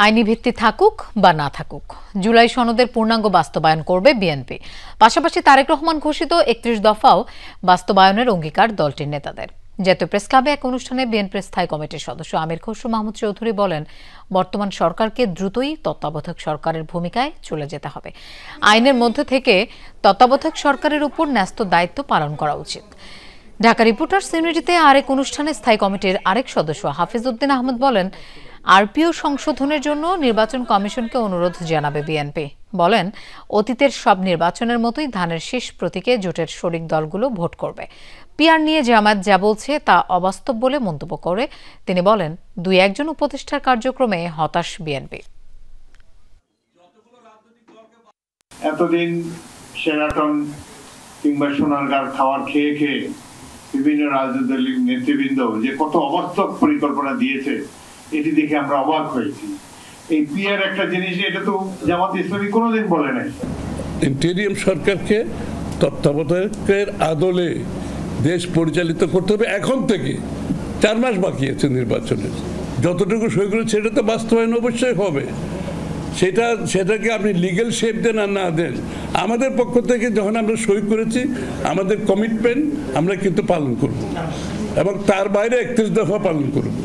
আইনি ভিত্তি থাকুক বা না থাকুক, জুলাই সনদের পূর্ণাঙ্গ বাস্তবায়ন করবে বিএনপি। পাশাপাশি তারেক রহমান ঘোষিত ৩১ দফাও বাস্তবায়নের অঙ্গীকার দলটির নেতাদের। জাতীয় প্রেস ক্লাবে এক অনুষ্ঠানে বিএনপির স্থায়ী কমিটির সদস্য আমির খসরু মাহমুদ চৌধুরী বলেন, বর্তমান সরকারকে দ্রুতই তত্ত্বাবধায়ক সরকারের ভূমিকায় চলে যেতে হবে। আইনের মধ্যে থেকে তত্ত্বাবধায়ক সরকারের উপর ন্যস্ত দায়িত্ব পালন করা উচিত। ঢাকা রিপোর্টার্স ইউনিটিতে আরেক অনুষ্ঠানে স্থায়ী কমিটির আরেক সদস্য হাফিজ উদ্দিন আহমদ বলেন, আরপিও সংশোধনের জন্য নির্বাচন কমিশনকে অনুরোধ জানাবে বিএনপি। বলেন, অতীতের সব নির্বাচনের মতোই ধানের শীষ প্রতীকে জোটের শরিক দলগুলো ভোট করবে। পিআর নিয়ে জামায়াত যা বলছে তা অবাস্তব বলে মন্তব্য করে তিনি বলেন, ২-১ উপদেষ্টার কার্যক্রমে হতাশ বিএনপি। এতদিন শেরাটন কিংবা সোনারগাঁর খাবার খেয়ে খেয়ে বিভিন্ন রাজনৈতিক দলের নেতৃবৃন্দ যে কত অবাস্তব পরিকল্পনা দিয়েছে, এটি দেখে আমরা অবাক হয়েছি। এই পিআর একটা জিনিস, এটা তো জামাত ইসলামী কোনোদিন বলে নাই। ইন্টেরিয়াম সরকারকে তত্ত্বাবধায়কের আদলে দেশ পরিচালিত করতে হবে। এখন থেকে 4 মাস বাকি আছে নির্বাচনের, যতটুকু সই করেছে সেটা তো বাস্তবায়ন অবশ্যই হবে। সেটাকে আপনি লিগ্যাল শেপ দেন আর না দেন, আমাদের পক্ষ থেকে যখন আমরা সই করেছি আমাদের কমিটমেন্ট আমরা কিন্তু পালন করব এবং তার বাইরে ৩১ দফা পালন করব।